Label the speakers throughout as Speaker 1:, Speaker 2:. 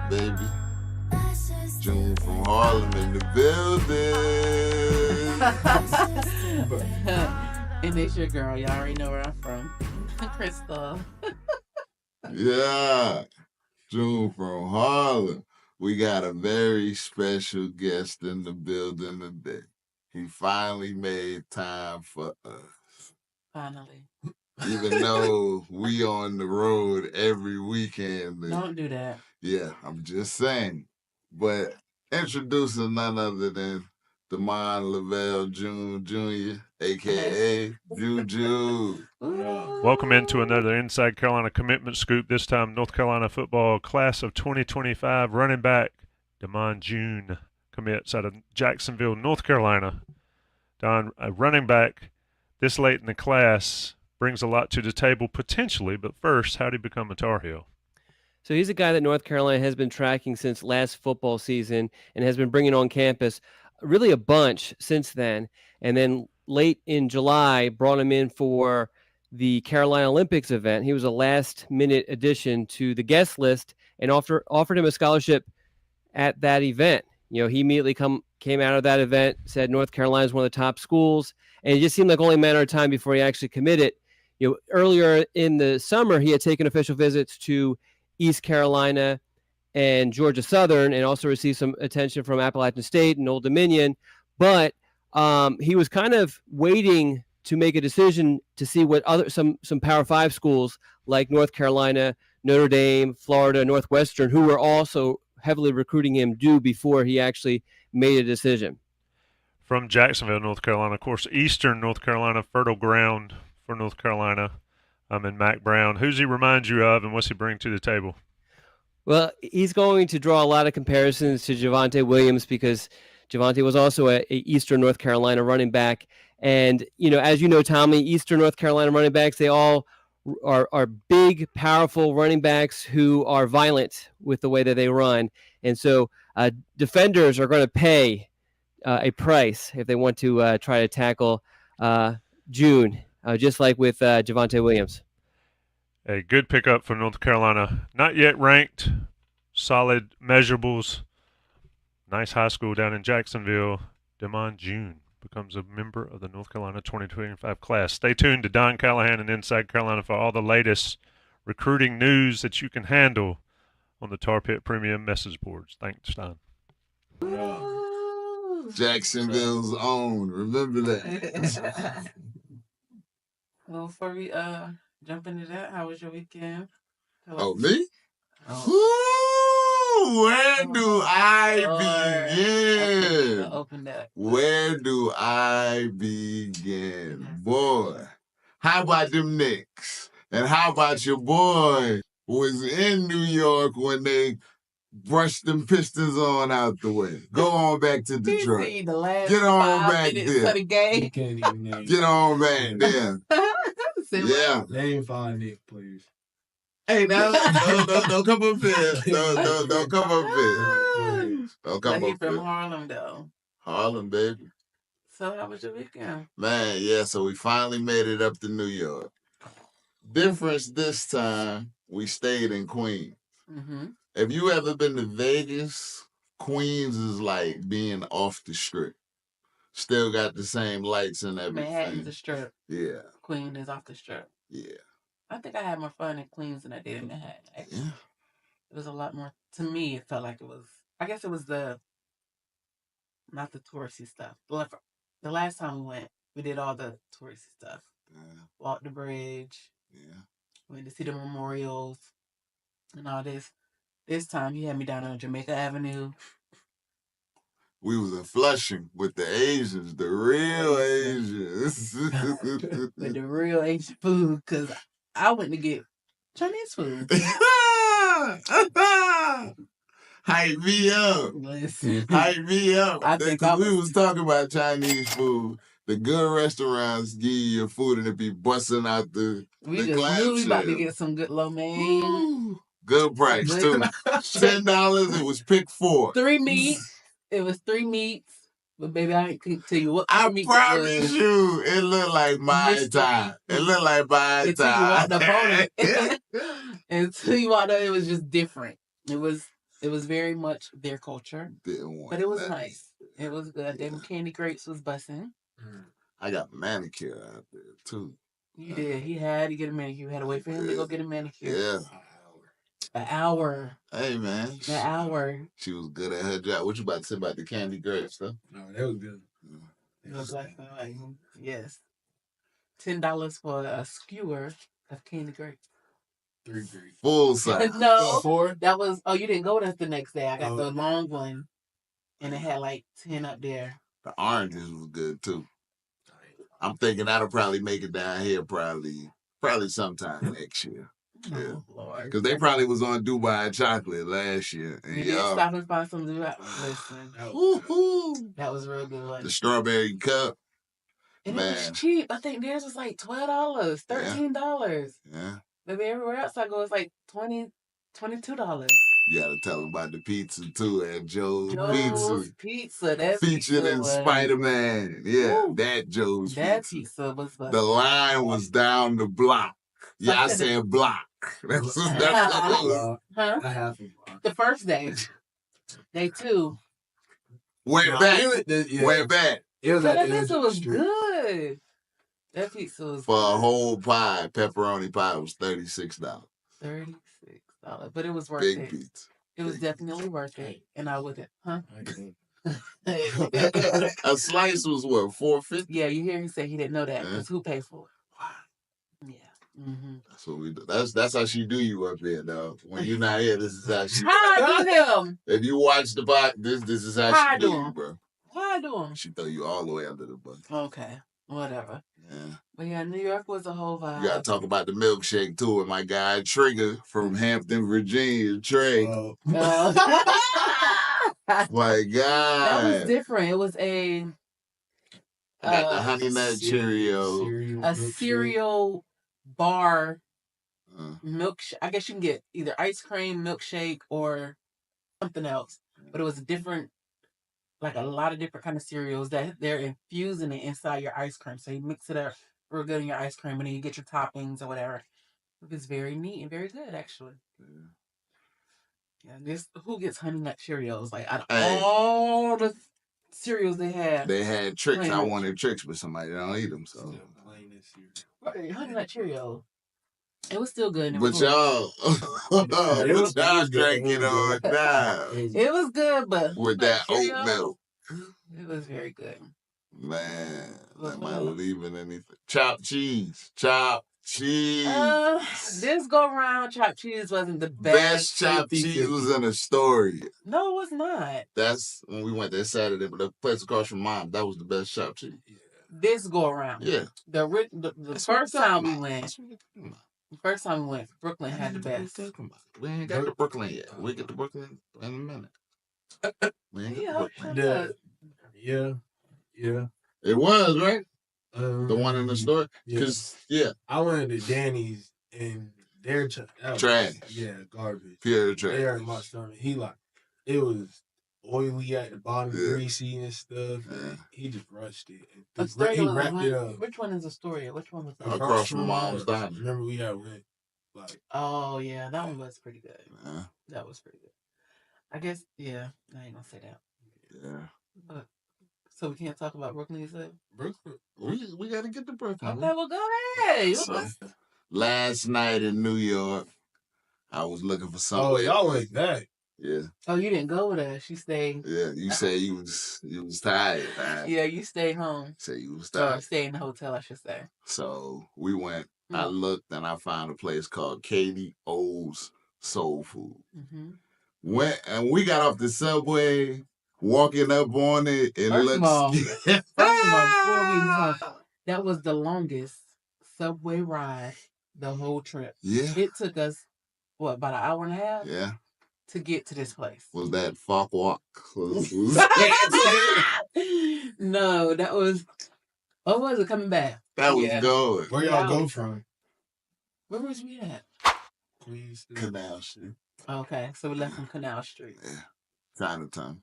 Speaker 1: baby? June from Harlem in the building.
Speaker 2: And it's your girl. Y'all already know where I'm from. Krystal.
Speaker 1: Yeah, June from Harlem. We got a very special guest in the building today. He finally made time for us.
Speaker 2: Finally.
Speaker 1: Even though we on the road every weekend.
Speaker 2: Don't do that.
Speaker 1: Yeah, I'm just saying. But introducing none other than Damon Lavelle Jr., a.k.a. Juju.
Speaker 3: Welcome into another Inside Carolina Commitment Scoop. This time, North Carolina football class of 2025 running back Damon June commits out of Jacksonville, North Carolina. Don, a running back this late in the class brings a lot to the table potentially, but first, how did he become a Tar Heel?
Speaker 4: So he's a guy that North Carolina has been tracking since last football season and has been bringing on campus really a bunch since then. And then late in July, brought him in for the Carolina Olympics event. He was a last-minute addition to the guest list and offered him a scholarship at that event. You know, he immediately came out of that event, said North Carolina is one of the top schools, and it just seemed like only a matter of time before he actually committed. You know, earlier in the summer, he had taken official visits to East Carolina and Georgia Southern, and also received some attention from Appalachian State and Old Dominion. But he was kind of waiting to make a decision to see what some Power 5 schools like North Carolina, Notre Dame, Florida, Northwestern, who were also heavily recruiting him, do before he actually made a decision.
Speaker 3: From Jacksonville, North Carolina, of course, Eastern North Carolina, fertile ground for North Carolina. And Mac Brown. Who's he remind you of, and what's he bring to the table?
Speaker 4: Well, he's going to draw a lot of comparisons to Javonte Williams because Javonte was also a Eastern North Carolina running back. And, you know, as you know, Tommy, Eastern North Carolina running backs, they all are big, powerful running backs who are violent with the way that they run. And so defenders are going to pay a price if they want to try to tackle June. Just like with Javonte Williams.
Speaker 3: A good pickup for North Carolina. Not yet ranked. Solid measurables. Nice high school down in Jacksonville. Damon June becomes a member of the North Carolina 2025 class. Stay tuned to Don Callahan and Inside Carolina for all the latest recruiting news that you can handle on the Tar Pit Premium message boards. Thanks, Don.
Speaker 1: Jacksonville's own. Remember that.
Speaker 2: Well, before we jump into that, how was your weekend?
Speaker 1: Me? Ooh, where do I begin?
Speaker 2: Open that.
Speaker 1: Where do I begin? Boy, how about them Knicks? And how about your boy who was in New York when they brushed them Pistons on out the way? Go on back to Detroit. Get on back there.
Speaker 5: You can't even name
Speaker 1: Get on back there. Yeah.
Speaker 5: Name 5 Nick, please.
Speaker 1: Hey, now, don't come up here. Don't come up here. Don't come up here.
Speaker 2: From Harlem, though.
Speaker 1: Harlem, baby.
Speaker 2: So how was your weekend?
Speaker 1: Man, yeah, so we finally made it up to New York. Difference this time, we stayed in Queens.
Speaker 2: Mm-hmm.
Speaker 1: If you ever been to Vegas, Queens is like being off the strip. Still got the same lights and everything.
Speaker 2: Manhattan's the strip.
Speaker 1: Yeah.
Speaker 2: Queens is off the strip.
Speaker 1: Yeah.
Speaker 2: I think I had more fun in Queens than I did in Manhattan.
Speaker 1: Yeah.
Speaker 2: It was a lot more, to me, it felt like it was, I guess it was not the touristy stuff. The last time we went, we did all the touristy stuff.
Speaker 1: Yeah.
Speaker 2: Walked the bridge.
Speaker 1: Yeah.
Speaker 2: Went to see the memorials and all this. This time, he had me down on Jamaica Avenue.
Speaker 1: We was in Flushing with the Asians, the real Asians.
Speaker 2: With the real Asian food, because I went to get Chinese food.
Speaker 1: Hype me up.
Speaker 2: Listen.
Speaker 1: Hype me up.
Speaker 2: I think
Speaker 1: we was talking about Chinese food. The good restaurants give you your food and it be busting out the
Speaker 2: We just knew we about to get some good lo mein.
Speaker 1: Ooh, good price, too. $10, it was pick 4.
Speaker 2: 3 meats. It was 3 meats. But baby, I ain't tell you what.
Speaker 1: I promise you, it looked like my time. It looked like my time.
Speaker 2: Until you walked up on it. Until you walked up, it was just different. It was It was very much their culture,
Speaker 1: Didn't want
Speaker 2: but it was
Speaker 1: that.
Speaker 2: nice. It was good. Damon Candy Grapes was bussing.
Speaker 1: I got manicure out there too.
Speaker 2: You did. He had to get a manicure. You had to wait for him to go get a manicure.
Speaker 1: Yeah.
Speaker 2: An hour.
Speaker 1: Hey man.
Speaker 2: An hour.
Speaker 1: She was good at her job. What you about to say about the candy grapes stuff?
Speaker 5: No, that was good.
Speaker 2: It was like, yes. $10 for a skewer of candy grapes.
Speaker 5: 3 grapes.
Speaker 1: Full size.
Speaker 2: No,
Speaker 5: 4?
Speaker 2: that was. Oh, you didn't go with us the next day. I got the long one, and it had like 10 up there.
Speaker 1: The oranges was good too. I'm thinking that'll probably make it down here probably sometime next year. Yeah.
Speaker 2: Oh, Lord.
Speaker 1: Because they probably was on Dubai chocolate last year. And
Speaker 2: We did stop and find some Dubai. Listen, that was real good.
Speaker 1: The strawberry cup.
Speaker 2: And it was cheap. I think theirs was like $12, $13.
Speaker 1: Yeah.
Speaker 2: Maybe everywhere else I go, it's like $22.
Speaker 1: You gotta tell them about the pizza too at Joe's
Speaker 2: Pizza. That
Speaker 1: featured
Speaker 2: pizza
Speaker 1: in
Speaker 2: was...
Speaker 1: Spider-Man. Yeah,
Speaker 2: Woo.
Speaker 1: that Joe's
Speaker 2: that
Speaker 1: pizza.
Speaker 2: Was
Speaker 1: the line was down the block. Yeah, I said block. That's what it was.
Speaker 2: Huh?
Speaker 5: I have a block.
Speaker 2: The first day. Day 2.
Speaker 1: Went back.
Speaker 5: It was
Speaker 2: that pizza was good. That pizza was
Speaker 1: for a whole pie. Pepperoni pie was $36.
Speaker 2: $36, but it was worth
Speaker 1: Big
Speaker 2: it.
Speaker 1: pizza.
Speaker 2: It was definitely worth it, and I wouldn't, huh?
Speaker 1: A slice was what, $4.50?
Speaker 2: Yeah, you hear him say he didn't know that because who paid for it? Yeah. Mm-hmm.
Speaker 1: That's what we do. That's how she do you up here, though. When you're not here, this is how she.
Speaker 2: How I do him?
Speaker 1: If you watch the bot, this is how she do you, bro.
Speaker 2: How I do him?
Speaker 1: She throw you all the way under the bus.
Speaker 2: Okay, whatever.
Speaker 1: Yeah.
Speaker 2: But yeah, New York was a whole vibe.
Speaker 1: You gotta talk about the milkshake too, with my guy Trigger from Hampton, Virginia, Trey. My God.
Speaker 2: That was different. It was I
Speaker 1: got the Honey Nut Cheerio.
Speaker 2: A cereal bar milkshake. I guess you can get either ice cream, milkshake, or something else. But it was different, like a lot of different kind of cereals that they're infusing it inside your ice cream. So you mix it up real good in your ice cream, and then you get your toppings or whatever. It was very neat and very good, actually. Yeah, this who gets Honey Nut Cheerios? Like out of all the cereals they had
Speaker 1: Tricks. I wanted Tricks, but somebody don't eat them. So
Speaker 2: right, Honey Nut Cheerios. It was still good.
Speaker 1: But y'all, y'all drinking on now.
Speaker 2: It was good, but
Speaker 1: with that oat milk,
Speaker 2: it was very good.
Speaker 1: Man, am I leaving anything? Chopped cheese.
Speaker 2: This go around, chopped cheese wasn't the best.
Speaker 1: Best chopped cheese was in Astoria.
Speaker 2: No, it was not.
Speaker 1: That's when we went there Saturday, but the place across from Mom, that was the best chopped cheese.
Speaker 2: This go around.
Speaker 1: Yeah.
Speaker 2: The first time we went. The first time we went, Brooklyn had the best.
Speaker 1: We ain't got to Brooklyn yet. We'll get to Brooklyn in a minute. We ain't got to Brooklyn.
Speaker 5: Yeah.
Speaker 1: It was, right? The one in the store? Because,
Speaker 5: I went to Danny's and their
Speaker 1: trash.
Speaker 5: Yeah, garbage.
Speaker 1: Pure trash.
Speaker 5: They hurt my stomach. It was oily at the bottom, greasy and stuff. And he just rushed it. He wrapped it up.
Speaker 2: Which one is Astoria? Which one was that?
Speaker 1: Across from Mom's Diner.
Speaker 5: Remember we had went.
Speaker 2: Oh, yeah. That one was pretty good.
Speaker 1: Yeah.
Speaker 2: That was pretty good. I guess, I ain't going to say that.
Speaker 1: Yeah.
Speaker 2: But, so we can't talk about Brooklyn, you said?
Speaker 1: Brooklyn. We got to get to Brooklyn.
Speaker 2: Okay, well, go ahead.
Speaker 1: So, last night in New York, I was looking for something.
Speaker 5: Oh, y'all went back.
Speaker 1: Yeah.
Speaker 2: Oh, you didn't go with us. You stayed.
Speaker 1: Yeah, you say you was tired. Right?
Speaker 2: Yeah, you stayed home.
Speaker 1: Say you was tired.
Speaker 2: Or stayed in the hotel, I should say.
Speaker 1: So we went. I looked and I found a place called Katie O's Soul Food. Mm-hmm. Went and we got off the subway, walking up on it. And
Speaker 2: first of all, that was the longest subway ride the whole trip.
Speaker 1: Yeah.
Speaker 2: It took us, about an hour and a half?
Speaker 1: Yeah.
Speaker 2: To get to this place.
Speaker 1: Was that Falk Walk?
Speaker 2: No, that was... What was it coming back?
Speaker 1: That was good.
Speaker 5: Where y'all go from?
Speaker 2: Where was we at?
Speaker 5: Queens.
Speaker 1: Canal Street.
Speaker 2: Okay, so we left from Canal Street.
Speaker 1: Yeah. Chinatown.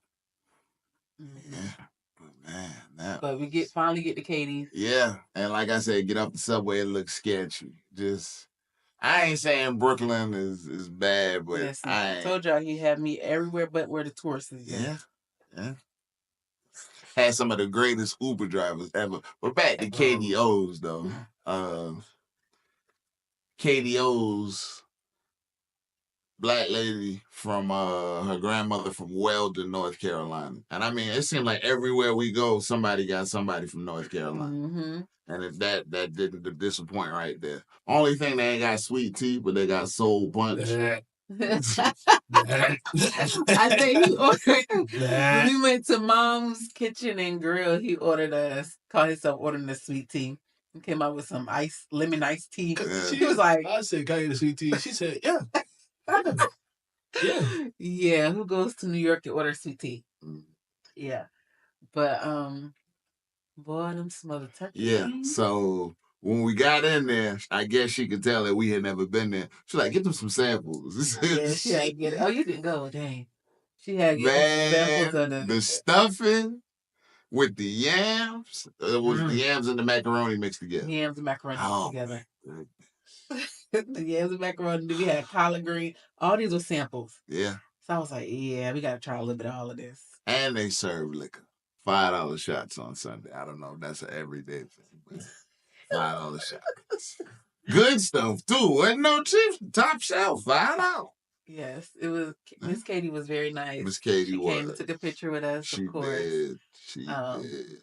Speaker 1: Mm-hmm. Yeah. But man,
Speaker 2: but we finally get to Katie's.
Speaker 1: Yeah. And like I said, get off the subway, it looks sketchy. I ain't saying Brooklyn is bad, but
Speaker 2: Listen,
Speaker 1: I
Speaker 2: I
Speaker 1: ain't.
Speaker 2: told y'all he had me everywhere but where the tourists is.
Speaker 1: Yeah. Had some of the greatest Uber drivers ever. But back to KDO's though. KDO's black lady from her grandmother from Weldon, North Carolina. And I mean, it seemed like everywhere we go, somebody got somebody from North Carolina.
Speaker 2: Mm-hmm.
Speaker 1: And if that didn't disappoint right there. Only thing they ain't got sweet tea, but they got soul punch.
Speaker 2: I think he ordered. When we went to Mom's Kitchen and Grill, he called himself ordering the sweet tea. He came out with some lemon iced tea. She was like,
Speaker 5: I said, "Can I get a sweet tea?" She said, "Yeah."
Speaker 2: Yeah, who goes to New York to order sweet tea? Yeah. But boy, them smothered turkey.
Speaker 1: Yeah. So when we got in there, I guess she could tell that we had never been there. She's like, get them some samples.
Speaker 2: Yeah, she had to get it. Oh, you didn't go, dang. She had to get samples of
Speaker 1: the stuffing with the yams. It was the yams and the macaroni mixed together.
Speaker 2: Yams and macaroni mixed together. The yams and macaroni. Then we had collard green. All these were samples.
Speaker 1: Yeah.
Speaker 2: So I was like, yeah, we got to try a little bit of all of this.
Speaker 1: And they serve liquor. $5 shots on Sunday. I don't know if that's an everyday thing, but $5 shots. Good stuff, too. Wasn't no cheap. Top shelf, $5.
Speaker 2: Yes, it was. Miss Katie was very nice.
Speaker 1: Miss Katie
Speaker 2: she came and took a picture with us,
Speaker 1: she
Speaker 2: of course.
Speaker 1: She did.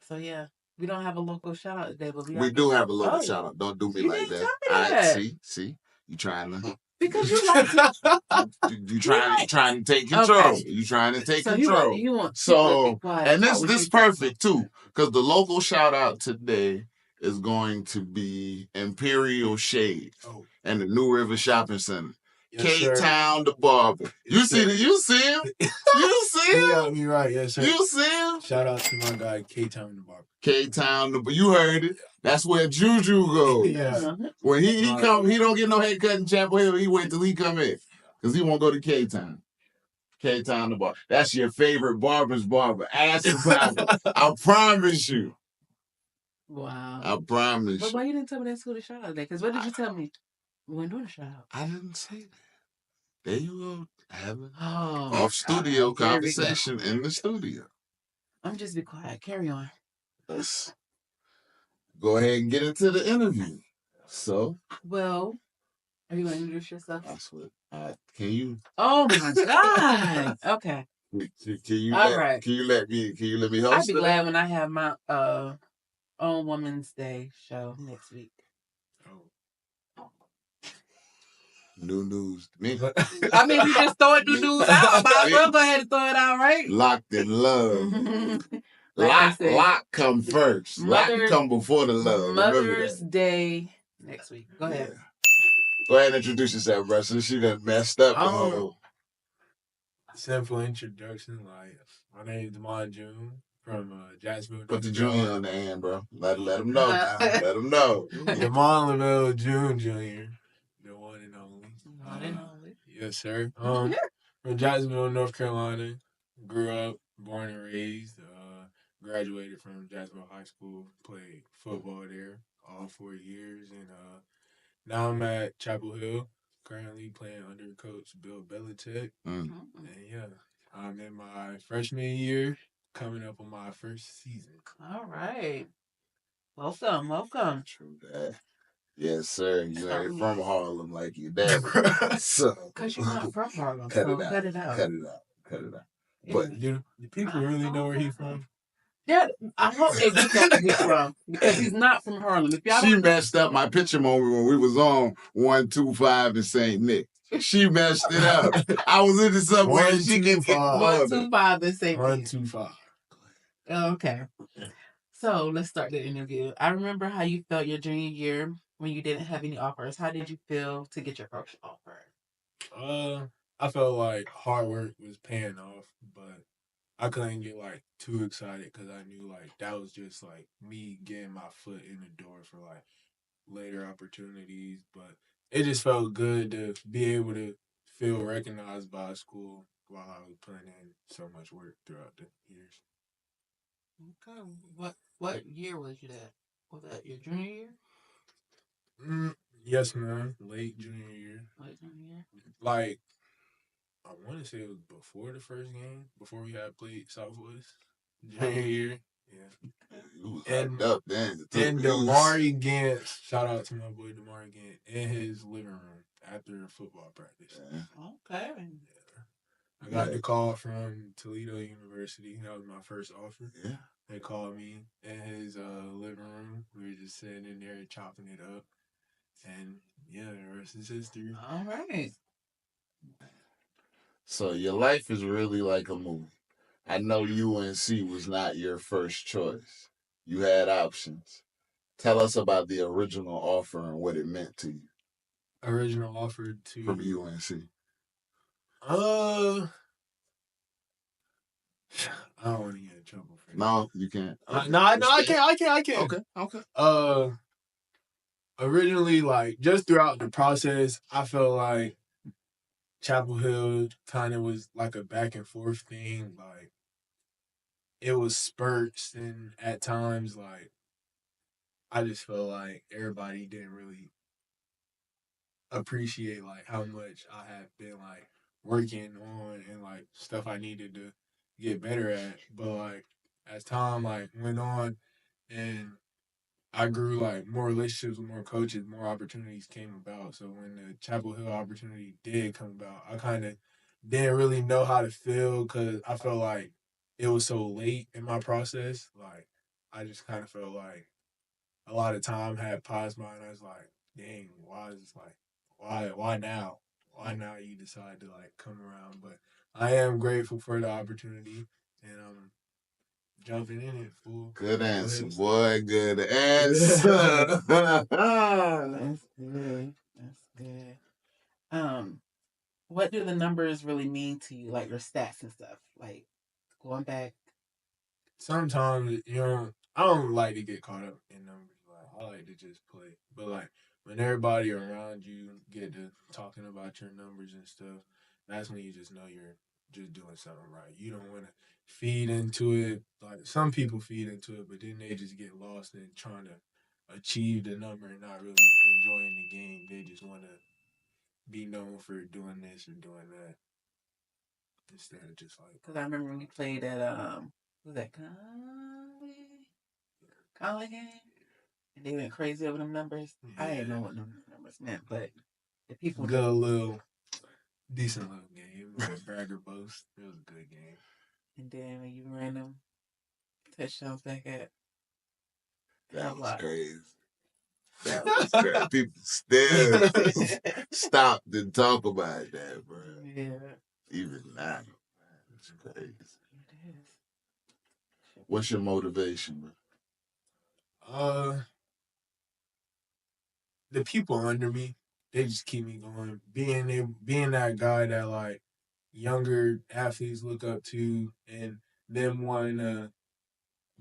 Speaker 2: So, yeah. We don't have a local shout out today, but
Speaker 1: we do have a local shout out. Don't do me like that. See, you trying to
Speaker 2: because you like to
Speaker 1: you trying to take control. Okay. You trying to take control.
Speaker 2: You want
Speaker 1: so and this perfect too, because the local shout out today is going to be Imperial Shade and the New River Shopping Center.
Speaker 5: Yes,
Speaker 1: K-Town the barber. You see him? You see him?
Speaker 5: You got me right, yes, sir.
Speaker 1: You see him?
Speaker 5: Shout out to my guy K-Town the barber.
Speaker 1: K-Town the you heard it. That's where Juju goes.
Speaker 5: Yeah.
Speaker 1: When he come, he don't get no haircut in Chapel Hill. He wait till he come in. Because he won't go to K-Town. K-Town the barber. That's your favorite barber's barber. Ask about it. I promise you.
Speaker 2: Wow.
Speaker 1: I promise.
Speaker 2: But why you didn't tell me that's who the shout out today? Because what did you tell me? We weren't doing a shout out.
Speaker 1: I didn't say that. There you go. Having off studio conversation in the studio.
Speaker 2: I'm just be quiet. Carry on.
Speaker 1: Let's go ahead and get into the interview. So,
Speaker 2: well, are you going to introduce yourself?
Speaker 1: That's what. Can you?
Speaker 2: Oh my God. Okay.
Speaker 1: Can you?
Speaker 2: Right.
Speaker 1: Can you let me host?
Speaker 2: I'd be glad when I have my own Women's Day show next week.
Speaker 1: New news to me.
Speaker 2: I mean, you just throwing new news out. Might as well go ahead and throw it out, right?
Speaker 1: Loc'd N Love. Lock come first. Lock come before the love.
Speaker 2: Mother's Day next week. Go ahead.
Speaker 1: Yeah. Go ahead and introduce yourself, bro. So she done messed up.
Speaker 5: Simple introduction. Like, my name is Damon June from Jacksonville.
Speaker 1: Put the junior on the end, bro. Let him know. Let him know.
Speaker 5: Damon Lavelle June Jr. The one and only.
Speaker 2: One and only.
Speaker 5: Yes, sir. From Jacksonville, North Carolina. Grew up, born and raised. Graduated from Jacksonville High School. Played football there all 4 years. And now I'm at Chapel Hill. Currently playing under Coach Bill Belichick. And yeah, I'm in my freshman year, coming up on my first season.
Speaker 2: All right. Welcome.
Speaker 1: True that. Yes, sir. You ain't from Harlem like your dad. So,
Speaker 2: because you're not from Harlem.
Speaker 1: Cut it out.
Speaker 5: But do people really know where he's from?
Speaker 2: Yeah, I hope they do know where he's from because he's not from Harlem. If y'all
Speaker 1: she messed up my picture moment when we was on 125 in St. Nick. She messed it up. I was in the subway. She can get
Speaker 2: 125 in St. Nick.
Speaker 5: 125.
Speaker 2: Okay. So let's start the interview. I remember how you felt your junior year when you didn't have any offers. How did you feel to get your first offer?
Speaker 5: I felt like hard work was paying off, but I couldn't get like too excited because I knew like that was just like me getting my foot in the door for like later opportunities. But it just felt good to be able to feel recognized by a school while I was putting in so much work throughout the years.
Speaker 2: Okay. What year was you at? Was that your junior year?
Speaker 5: Yes, man. Late junior year. Like, I want to say it was before the first game, before we had played Southwest. Junior year. Yeah.
Speaker 1: You was hyped up then.
Speaker 5: And Damari Gant, shout out to my boy Damari Gant, in his living room after football practice.
Speaker 2: Yeah. Okay.
Speaker 5: Yeah. I got the call from Toledo University. That was my first offer.
Speaker 1: Yeah.
Speaker 5: They called me in his living room. We were just sitting in there chopping it up. And yeah, the rest is history.
Speaker 2: All right.
Speaker 1: So your life is really like a movie. I know UNC was not your first choice. You had options. Tell us about the original offer and what it meant to you.
Speaker 5: Original offer to
Speaker 1: from UNC.
Speaker 5: I don't want to get in trouble for that.
Speaker 1: No, you can't.
Speaker 5: No, I can't.
Speaker 1: Okay.
Speaker 5: Originally, like, just throughout the process, I felt like Chapel Hill kind of was like a back and forth thing. Like, it was spurts, and at times, like, I just felt like everybody didn't really appreciate, like, how much I had been, like, working on and, like, stuff I needed to get better at. But, like, as time, like, went on and I grew, like, more relationships with more coaches, more opportunities came about. So when the Chapel Hill opportunity did come about, I kind of didn't really know how to feel because I felt like it was so late in my process. Like, I just kind of felt like a lot of time had passed by, and I was like, dang, why is this like, why now? Why now you decide to, like, come around? But I am grateful for the opportunity, and I'm jumping in it, fool.
Speaker 1: Good answer, boy. Good answer.
Speaker 2: That's good. That's good. What do the numbers really mean to you? Like your stats and stuff. Like going back.
Speaker 5: Sometimes, I don't like to get caught up in numbers. Like, I like to just play. But, like, when everybody around you get to talking about your numbers and stuff, that's when you just know you're just doing something right. You don't want to feed into it. Like, some people feed into it, but then they just get lost in trying to achieve the number and not really enjoying the game. They just want to be known for doing this or doing that instead of just like.
Speaker 2: Because I remember when you played at was that Conley game, and they went crazy over them numbers. Yeah. I didn't know what numbers meant, but the people
Speaker 5: Good decent little game. Bragger boast. It was a good game.
Speaker 2: And then when you ran them touchdowns back at
Speaker 1: that was crazy. That was crazy. People still stopped and talk about that, bro.
Speaker 2: Yeah.
Speaker 1: Even now. It's crazy. It is. What's your motivation, bro?
Speaker 5: The people under me, they just keep me going. Being that guy that, like, younger athletes look up to and them wanting to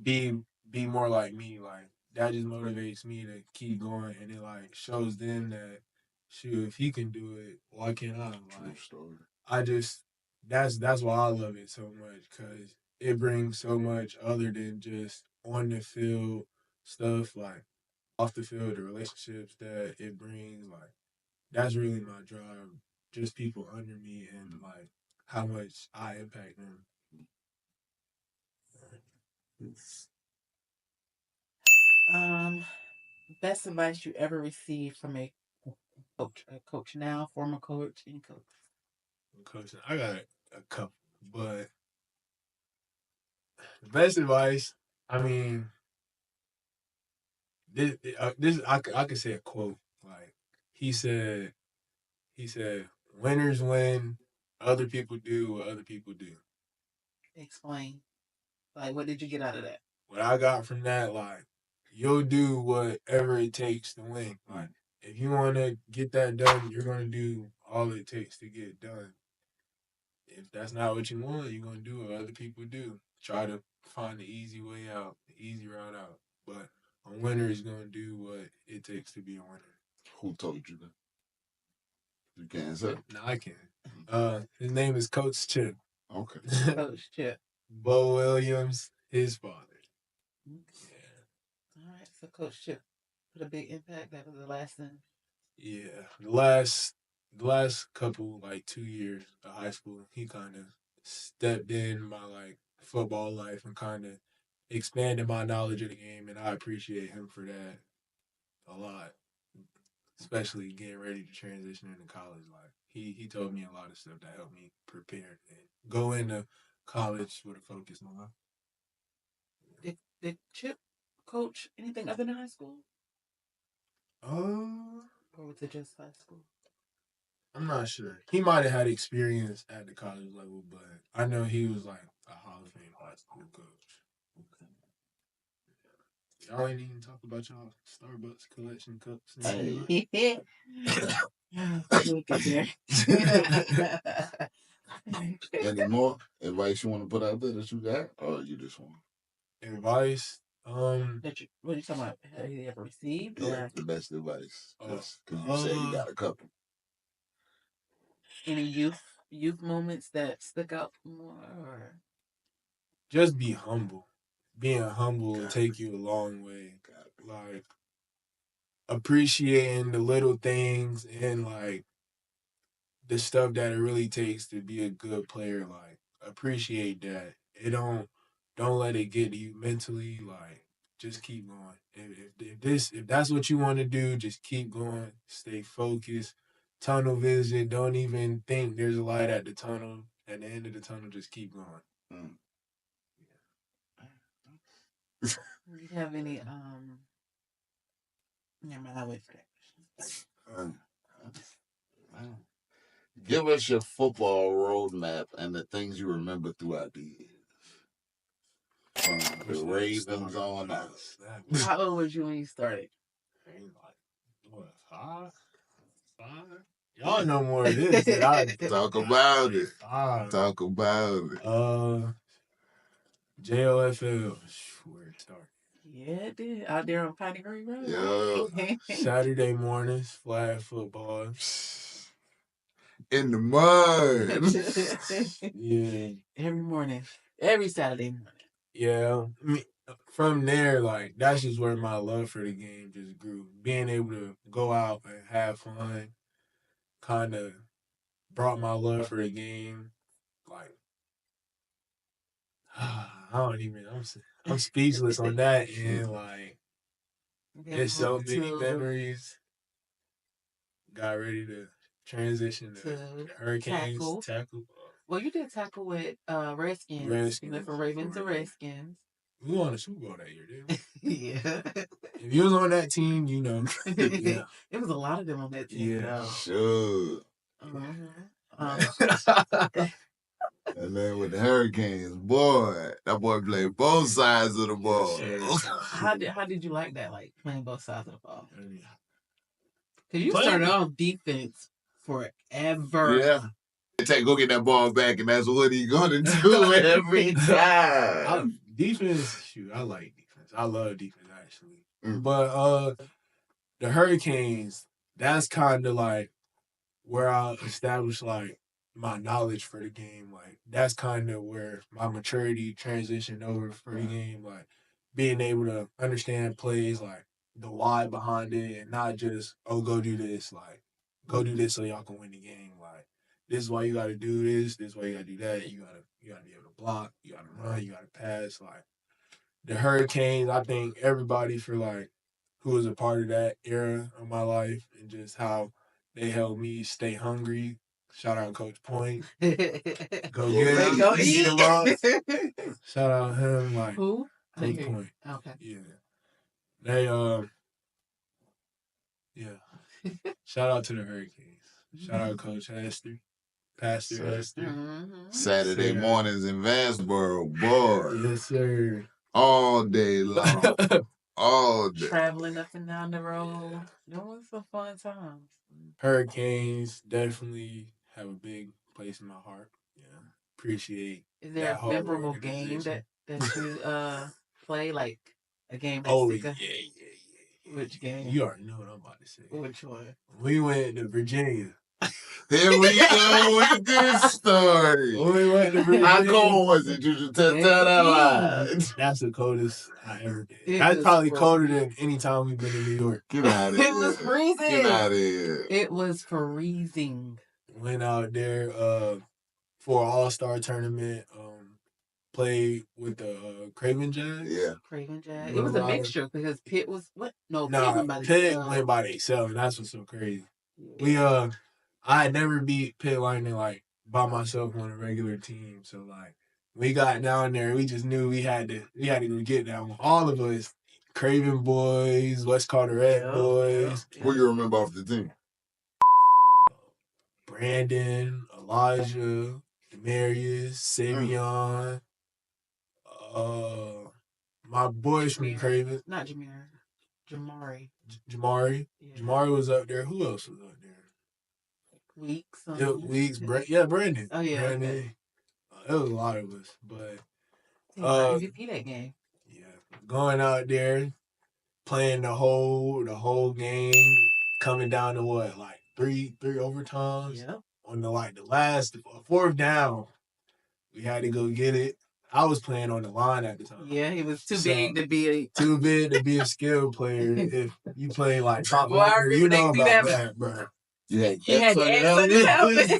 Speaker 5: be more like me, like, that just motivates me to keep going, and it, like, shows them that, shoot, if he can do it, why can't I? Like,
Speaker 1: true story.
Speaker 5: I just that's why I love it so much, because it brings so much other than just on the field stuff, like off the field, the relationships that it brings. Like, that's really my drive. Just people under me and, like, how much I impact them.
Speaker 2: Best advice you ever received from a coach now, former coach, any coach?
Speaker 5: Coaching, I got a couple, but the best advice, I mean, this I could say a quote. Like, he said, winners win, other people do what other people do.
Speaker 2: Explain. Like, what did you get out of that?
Speaker 5: What I got from that, like, you'll do whatever it takes to win. Like, if you want to get that done, you're going to do all it takes to get it done. If that's not what you want, you're going to do what other people do. Try to find the easy way out, the easy route out. But a winner is going to do what it takes to be a winner.
Speaker 1: Who told you that? You can't say.
Speaker 5: No, I can't. His name is Coach Chip.
Speaker 1: Okay.
Speaker 2: Coach Chip.
Speaker 5: Bo Williams, his father.
Speaker 2: Yeah. All right. So Coach Chip put a big impact. That was the last thing.
Speaker 5: Yeah, the last couple, like 2 years of high school, he kind of stepped in my like football life and kind of expanded my knowledge of the game, and I appreciate him for that a lot. Especially getting ready to transition into college. Like he told me a lot of stuff that helped me prepare and go into college with a focus on.
Speaker 2: Did Chip coach anything other than high school? Or was it just high school?
Speaker 5: I'm not sure. He might have had experience at the college level, but I know he was like a Hall of Fame high school coach. Okay. Y'all ain't even talk about y'all Starbucks collection cups.
Speaker 1: Hey.
Speaker 2: Look at there.
Speaker 1: Any more advice you want to put out there that you got, or you just want
Speaker 5: Advice?
Speaker 2: What are you talking about? Have you ever received?
Speaker 1: the best advice? Because you said you got a couple.
Speaker 2: Any youth moments that stick out more? Or?
Speaker 5: Just be humble. Being humble will take you a long way. Like appreciating the little things and like the stuff that it really takes to be a good player. Like appreciate that. Don't let it get to you mentally. Like just keep going. If that's what you want to do, just keep going. Stay focused. Tunnel vision. Don't even think there's a light at the tunnel. At the end of the tunnel, just keep going.
Speaker 2: Do you have any never mind, I'll wait for that.
Speaker 1: Give us your football roadmap and the things you remember throughout the years. From the Ravens on out.
Speaker 2: How old was you when you started?
Speaker 5: What, 5? Y'all know more of this than I do.
Speaker 1: Talk about it. Talk about it.
Speaker 5: JOFL. Where it started.
Speaker 2: Yeah, it did. Out there on Piney Green Road.
Speaker 1: Yeah.
Speaker 5: Saturday mornings, flag football.
Speaker 1: In the mud.
Speaker 5: Yeah.
Speaker 2: Every morning. Every Saturday morning.
Speaker 5: Yeah. From there, like, that's just where my love for the game just grew. Being able to go out and have fun kind of brought my love for the game. Like, I'm speechless on that. And, like, there's so many memories. Got ready to transition to Hurricanes. Tackle.
Speaker 2: Well, you did tackle with Redskins. You went from Ravens to Redskins.
Speaker 5: We won a Super Bowl that year, didn't
Speaker 2: we? Yeah.
Speaker 5: If you was on that team, you know. Yeah.
Speaker 2: It was a lot of them on that team.
Speaker 1: Yeah. Sure. And then with the Hurricanes, boy, that boy played both sides of the ball.
Speaker 2: How did you like that, like playing both sides of the ball? Because you started on defense forever.
Speaker 1: Yeah. Go get that ball back, and that's what he's gonna do every time.
Speaker 5: Defense, shoot, I like defense. I love defense actually. But the Hurricanes, that's kind of like where I established like my knowledge for the game. Like that's kind of where my maturity transitioned over for the game. Like being able to understand plays, like the why behind it, and not just go do this. Like go do this so y'all can win the game. Like this is why you got to do this. This is why you got to do that. You gotta be able to block. You got to run. You got to pass. Like the Hurricanes, I think everybody for like who was a part of that era of my life and just how they helped me stay hungry. Shout out Coach Point. Go get him. Go eat him up. Shout out him. Like
Speaker 2: who?
Speaker 5: Coach Point.
Speaker 2: Okay.
Speaker 5: Yeah. They yeah. Shout out to the Hurricanes. Shout out Coach Hester. Pastor Hester.
Speaker 2: Mm-hmm.
Speaker 1: Saturday mornings in Vansboro, boy.
Speaker 5: Yes, sir.
Speaker 1: All day long. All day.
Speaker 2: Traveling up and down the road. That was some fun times.
Speaker 5: Hurricanes definitely have a big place in my heart. Yeah. Appreciate.
Speaker 2: Is there a memorable game that you play, like a game that
Speaker 5: yeah.
Speaker 2: Which game?
Speaker 5: You already know what I'm about to say.
Speaker 2: Which one?
Speaker 5: We went to Virginia.
Speaker 1: Here we go with this story. How cold was it? Juju, tell that lie.
Speaker 5: That's the coldest I ever did.
Speaker 2: It
Speaker 5: That's
Speaker 2: was
Speaker 5: probably
Speaker 2: frozen.
Speaker 5: colder than any time we've been in New York.
Speaker 1: Get out of here.
Speaker 2: It was freezing.
Speaker 1: Get out of here.
Speaker 2: It was freezing.
Speaker 5: Went out there for an all-star tournament. Played with the Craven Jags.
Speaker 1: Yeah.
Speaker 2: Craven Jags. It was a mixture because Pitt was what? No, Pitt went by
Speaker 5: Pitt
Speaker 2: themselves.
Speaker 5: went by themselves. That's what's so crazy.
Speaker 2: Yeah.
Speaker 5: I had never beat Pitt Lightning like by myself on a regular team. So like we got down there, we just knew we had to go get that one. All of us, Craven boys, West Carteret boys.
Speaker 1: Who you remember off the team?
Speaker 5: Brandon, Elijah, Demarius, Savion, my boys from Craven.
Speaker 2: Not Jameer. Jamari.
Speaker 5: Jamari. Yeah. Jamari was up there. Who else was up there?
Speaker 2: Weeks.
Speaker 5: Weeks. Brandon.
Speaker 2: Oh yeah.
Speaker 5: Brandon.
Speaker 2: Okay.
Speaker 5: It was a lot of us, but
Speaker 2: MVP that game.
Speaker 5: Yeah, going out there, playing the whole game, coming down to what, like three overtimes.
Speaker 2: Yep.
Speaker 5: On the last fourth down, we had to go get it. I was playing on the line at the time.
Speaker 2: Yeah, he was too big to be
Speaker 5: a skilled player. If you play like top
Speaker 2: well,
Speaker 5: lineman, you know about that, bro.
Speaker 1: Yeah,
Speaker 2: he had the X on his helmet.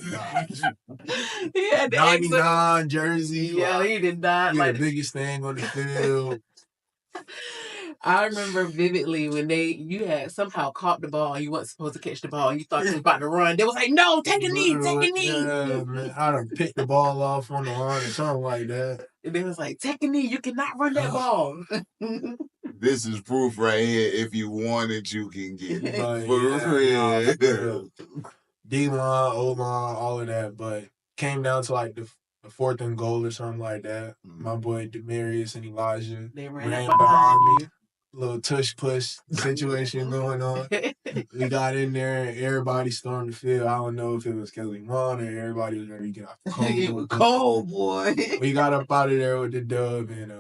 Speaker 2: He had the
Speaker 5: 99 jersey.
Speaker 2: Yeah, he did not.
Speaker 5: Like the biggest thing on the field.
Speaker 2: I remember vividly when you had somehow caught the ball and you weren't supposed to catch the ball and you thought you was about to run. They was like, no, take a knee, take a knee.
Speaker 5: Yeah, man. I done picked the ball off on the line or something like that.
Speaker 2: And they was like, take a knee, you cannot run that ball.
Speaker 1: This is proof right here. If you want it, you can get it.
Speaker 5: D-line, O-line, all of that. But came down to like the fourth and goal or something like that. My boy Demarius and Elijah
Speaker 2: they ran
Speaker 5: behind me. Little tush push situation going on. We got in there and everybody stormed the field. I don't know if it was Kelly Mon or everybody was ready to get off the cold.
Speaker 2: It was cold, boy.
Speaker 5: We got up out of there with the dub, and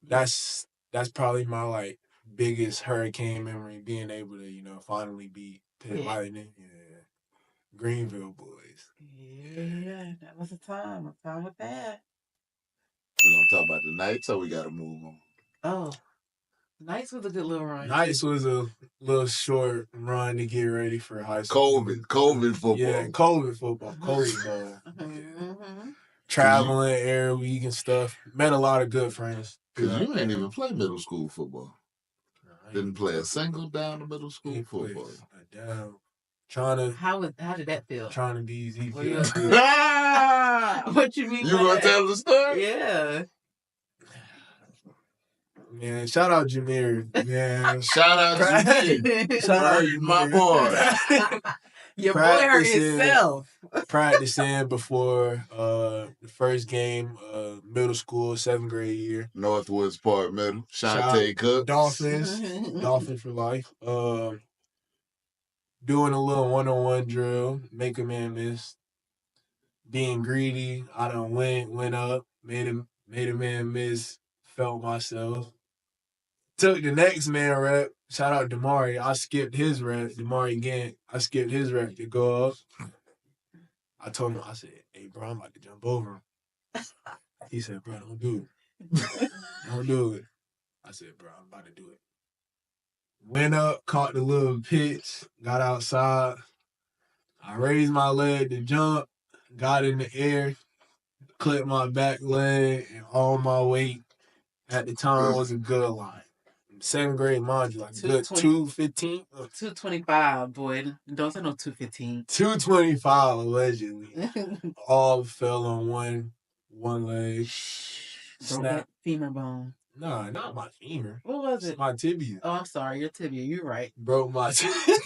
Speaker 5: that's probably my like biggest hurricane memory, being able to finally beat Pitt Lightning. Yeah. Greenville boys.
Speaker 2: Yeah, that was a time. A time with that.
Speaker 1: We're gonna talk about the Knights, so we gotta move on.
Speaker 2: Oh. Knights was a good little run.
Speaker 5: Knights was a little short run to get ready for high school.
Speaker 1: COVID football.
Speaker 5: Yeah, COVID football. COVID ball.
Speaker 2: Mm-hmm.
Speaker 5: Traveling air week and stuff. Met a lot of good friends.
Speaker 1: Because you ain't even play middle school football. Didn't play a single down to middle school football.
Speaker 5: Down.
Speaker 2: How did that feel?
Speaker 5: Trying to be easy.
Speaker 2: What you mean?
Speaker 1: You gonna tell the story?
Speaker 2: Yeah.
Speaker 5: Man, shout out Jameer. Man,
Speaker 1: shout out Jameer. Shout out my boy.
Speaker 2: Your boy hurt himself.
Speaker 5: Practicing before the first game, middle school, 7th grade year.
Speaker 1: Northwoods Park Middle. Shantae Cook.
Speaker 5: Dolphins for life. Doing a little one-on-one drill, make a man miss. Being greedy, I done went up, made a man miss, felt myself. Took the next man rep. Shout out Damari. I skipped his rep. Damari Gant. I skipped his rep to go up. I told him, I said, hey, bro, I'm about to jump over him. He said, bro, don't do it. Don't do it. I said, bro, I'm about to do it. Went up, caught the little pitch, got outside. I raised my leg to jump, got in the air, clipped my back leg, and all my weight at the time was a good line. 7th grade, mind you, like good 215?
Speaker 2: 225, boy. Don't say no 215.
Speaker 5: 225, allegedly. All fell on one leg.
Speaker 2: Snap. Femur bone.
Speaker 5: Nah, not my femur.
Speaker 2: What was it?
Speaker 5: It's my tibia.
Speaker 2: Oh, I'm sorry. Your tibia. You're right.
Speaker 5: Broke my tibia.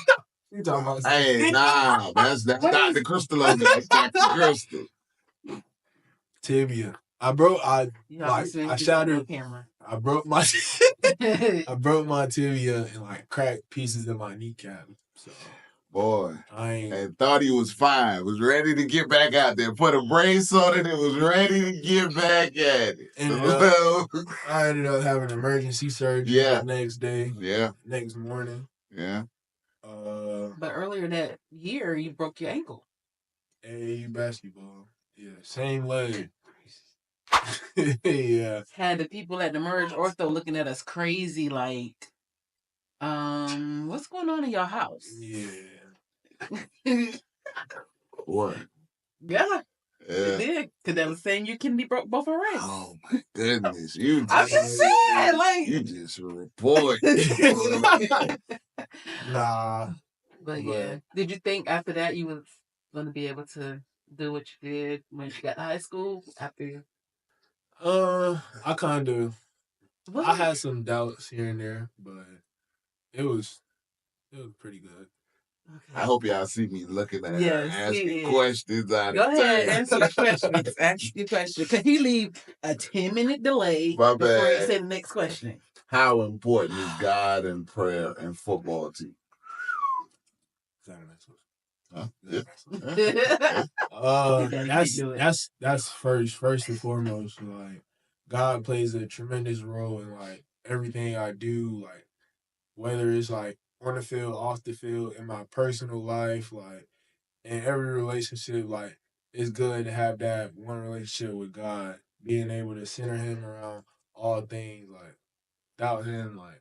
Speaker 5: You talking about?
Speaker 1: Hey, nah. That's Dr. Crystal on there. That's Dr. Crystal.
Speaker 5: Tibia. I shattered. I broke my tibia and like cracked pieces of my kneecap. So
Speaker 1: boy, and thought he was fine. Was ready to get back out there. Put a brace on it and was ready to get back at it.
Speaker 5: I ended up having emergency surgery the next day.
Speaker 1: Yeah.
Speaker 5: Next morning.
Speaker 1: Yeah.
Speaker 2: But earlier that year, you broke your ankle.
Speaker 5: AAU basketball. Yeah, same leg. Yeah.
Speaker 2: Had the people at the Merge Ortho looking at us crazy, like, what's going on in your house?
Speaker 5: Yeah.
Speaker 1: What?
Speaker 2: Yeah. It did, because that was saying your kidney broke both her legs.
Speaker 1: Oh my goodness! You just,
Speaker 2: I'm just saying, like,
Speaker 1: you just report.
Speaker 5: Nah.
Speaker 2: But yeah, did you think after that you was gonna be able to do what you did when you got to high school? After
Speaker 5: I kind of. I had some doubts here and there, but it was pretty good.
Speaker 1: I hope y'all see me looking at her, asking
Speaker 2: yeah.
Speaker 1: questions.
Speaker 2: Go ahead, answer the questions. Ask your question. Because he leave a 10-minute delay
Speaker 1: My
Speaker 2: before
Speaker 1: bad.
Speaker 2: he say the next question.
Speaker 1: How important is God and prayer and football to you?
Speaker 5: Huh?
Speaker 1: Yeah.
Speaker 5: That's first and foremost. Like, God plays a tremendous role in like everything I do, like whether it's like on the field, off the field, in my personal life, like in every relationship. Like, it's good to have that one relationship with God, being able to center Him around all things. Like, without Him, like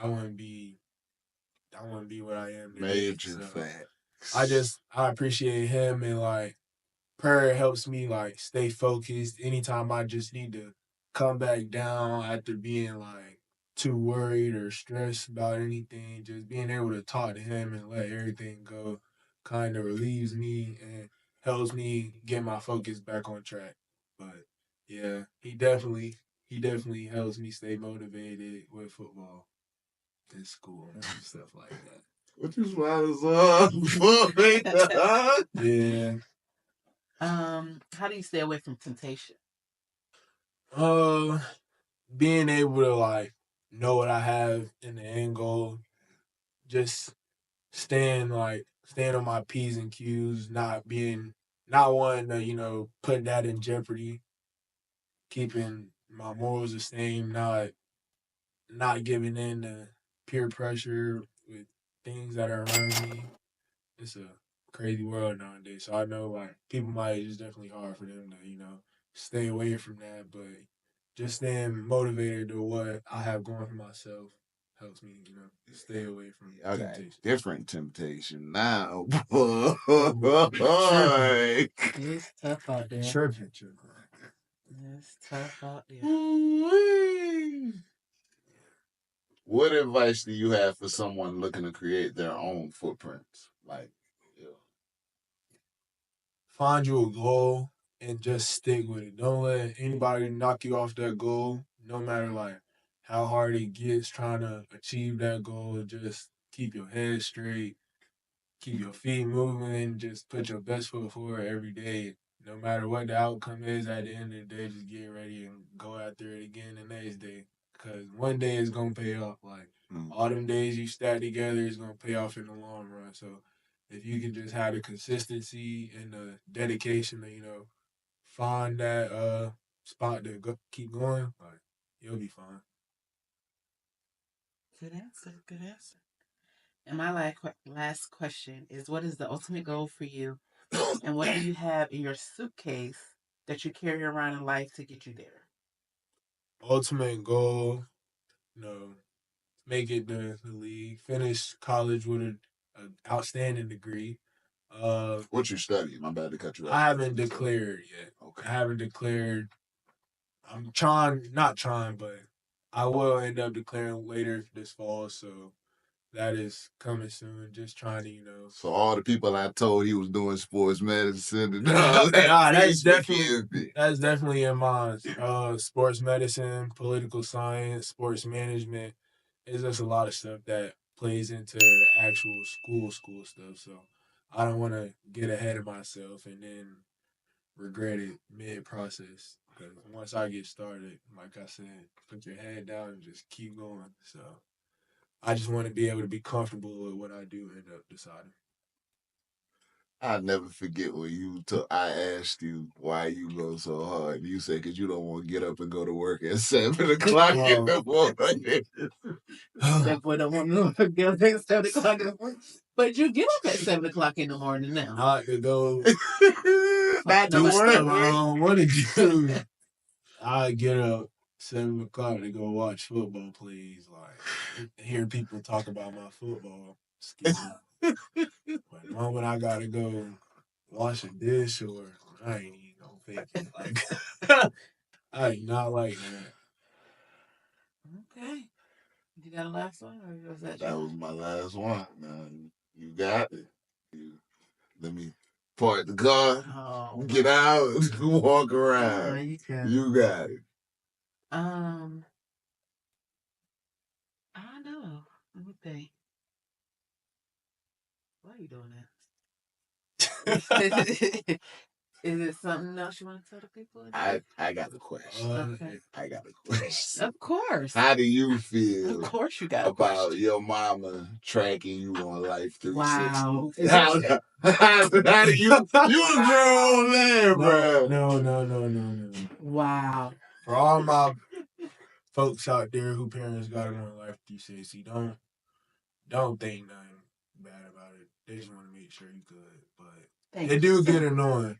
Speaker 5: I wouldn't be what I am today.
Speaker 1: Major facts.
Speaker 5: I appreciate Him, and like prayer helps me like stay focused anytime I just need to come back down after being like too worried or stressed about anything. Just being able to talk to Him and let everything go kind of relieves me and helps me get my focus back on track. But yeah, he definitely helps me stay motivated with football in school and stuff like that.
Speaker 1: What you smiling so?
Speaker 5: Yeah.
Speaker 2: How do you stay away from temptation?
Speaker 5: Being able to like know what I have in the end goal, just staying on my P's and Q's, not wanting to, put that in jeopardy, keeping my morals the same, not giving in to peer pressure with things that are around me. It's a crazy world nowadays. So I know like people might it's definitely hard for them to, stay away from that, but just staying motivated to what I have going for myself helps me, stay away from temptation.
Speaker 1: Different temptation now.
Speaker 2: It's tough out there.
Speaker 5: Tripping.
Speaker 2: It's tough out there.
Speaker 1: What advice do you have for someone looking to create their own footprints? Like,
Speaker 5: Find you a goal and just stick with it. Don't let anybody knock you off that goal, no matter like how hard it gets trying to achieve that goal. Just keep your head straight, keep your feet moving, just put your best foot forward every day. No matter what the outcome is at the end of the day, just get ready and go after it again the next day. Because one day it's going to pay off. Like, all them days you stack together is going to pay off in the long run. So, if you can just have the consistency and the dedication to, find that spot to keep going, like, you'll be fine.
Speaker 2: Good answer. Good answer. And my last question is, what is the ultimate goal for you? And what do you have in your suitcase that you carry around in life to get you there?
Speaker 5: Ultimate goal, make it the league, finish college with an outstanding degree.
Speaker 1: What you studying? My bad to cut you off.
Speaker 5: I haven't declared yet.
Speaker 1: Okay.
Speaker 5: I haven't declared. I'm not trying, but I will end up declaring later this fall. So that is coming soon. Just trying to,
Speaker 1: So all the people I told he was doing sports medicine and all
Speaker 5: that's definitely in mine. Sports medicine, political science, sports management. It's just a lot of stuff that plays into the actual school stuff. So I don't want to get ahead of myself and then regret it mid-process. Because once I get started, like I said, put your head down and just keep going. So I just want to be able to be comfortable with what I do end up deciding.
Speaker 1: I'll never forget when I asked you why you go so hard. You said because you don't want to get up and go to work at 7 o'clock in the morning.
Speaker 2: That boy don't want to get up at 7 o'clock in the morning. But you get up at 7 o'clock in the morning now.
Speaker 5: I like to go
Speaker 1: Not
Speaker 5: do
Speaker 1: to
Speaker 5: stuff I
Speaker 1: work.
Speaker 5: don't want to do. I get up 7 o'clock to go watch football plays, like hear people talk about my football skills. But the moment I gotta go wash a dish or I ain't even gonna fake it. Like I do not like that.
Speaker 2: Okay. You got a last one, or was that?
Speaker 1: That was my last one. Man, you got it. Let me park the car, get out, walk around. You got it.
Speaker 2: I don't know. Let me think. Why are you doing that? Is it something else you want to tell the people?
Speaker 1: I got a question.
Speaker 2: Okay.
Speaker 1: I got a question.
Speaker 2: Of course.
Speaker 1: How do you feel?
Speaker 2: Of course you got
Speaker 1: about your mama tracking you on Life 360?
Speaker 2: Wow.
Speaker 1: How do you a grown man, bro?
Speaker 5: No.
Speaker 2: Wow.
Speaker 5: For all my folks out there who parents got them on Life 360, don't think nothing bad about it. They just want to make sure you good, but it do get annoying.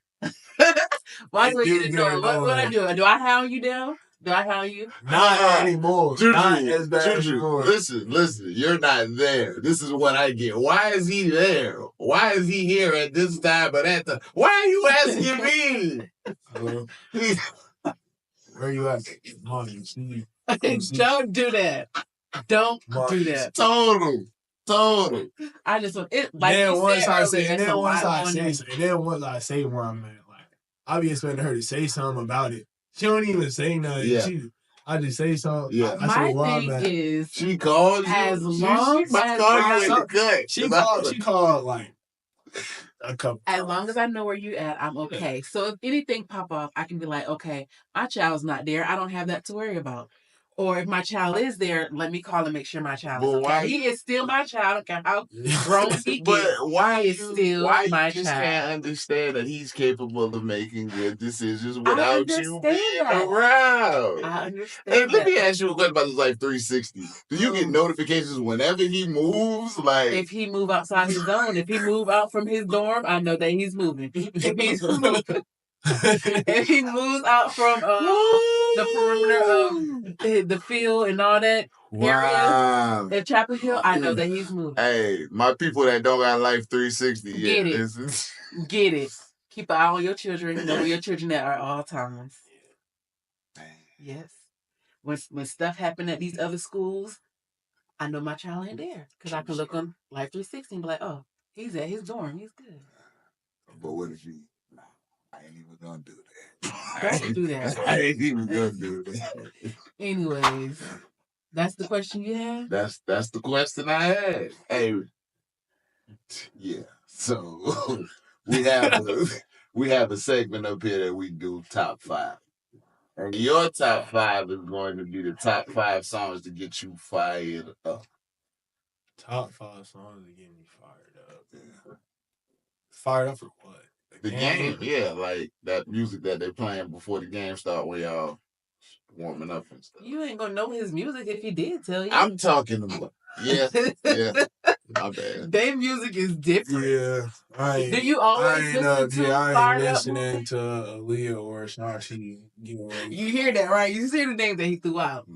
Speaker 2: Why do you get annoying? What I do? Do I hound you down? Do I hound you?
Speaker 5: Not anymore.
Speaker 1: Juju,
Speaker 5: not as bad anymore.
Speaker 1: Listen, you're not there. This is what I get. Why is he there? Why is he here at this time but at the... Why are you asking me?
Speaker 5: Where you at? Money,
Speaker 2: Don't do that. Don't do that.
Speaker 1: Total.
Speaker 2: I just want it. Like
Speaker 5: then once I say where I'm at, like I be expecting her to say something about it. She don't even say nothing.
Speaker 1: Yeah.
Speaker 5: I just say something.
Speaker 1: Yeah.
Speaker 5: My thing
Speaker 2: is
Speaker 1: she called you.
Speaker 2: As long
Speaker 5: she called like a couple.
Speaker 2: As long as I know where you at, I'm okay. So if anything pop off, I can be like, okay, my child's not there. I don't have that to worry about. Or if my child is there, let me call and make sure my child is okay. He is still my child. I don't care how grown he gets.
Speaker 1: But why
Speaker 2: is still my
Speaker 1: you just
Speaker 2: child.
Speaker 1: can't understand that he's capable of making good decisions without you being
Speaker 2: that.
Speaker 1: around?
Speaker 2: I understand.
Speaker 1: And let me ask you a question about this Life 360. Do you get notifications whenever he moves? Like
Speaker 2: if he move outside his zone, if he move out from his dorm, I know that he's moving. If he moves out from the perimeter of the field and all that area at Chapel Hill, I know that he's moving.
Speaker 1: Hey, my people that don't got Life 360
Speaker 2: get
Speaker 1: yet.
Speaker 2: Get it. Keep an eye on your children. Know where your children are at all times. Yes. When stuff happen at these other schools, I know my child ain't there. Because I can look on Life 360 and be like, oh, he's at his dorm. He's good.
Speaker 1: But what if he... I ain't even gonna do that.
Speaker 2: Don't do that.
Speaker 1: I ain't even gonna do that.
Speaker 2: Anyways, that's the question you have?
Speaker 1: That's the question I had. Hey, yeah. So we have a segment up here that we do top 5. And your top 5 is going to be the top 5 songs to get you fired up.
Speaker 5: Top 5 songs to get me fired up. Yeah. Fired up for what?
Speaker 1: The game, yeah, like that music that they're playing before the game start when y'all warming up and stuff.
Speaker 2: You ain't gonna know his music if he did tell you.
Speaker 1: I'm talking about, yeah. My bad.
Speaker 2: Their music is different.
Speaker 5: Yeah.
Speaker 2: Do you always listen to
Speaker 5: I ain't listening to Aaliyah or Ashanti.
Speaker 2: You hear that, right? You see the names that he threw out.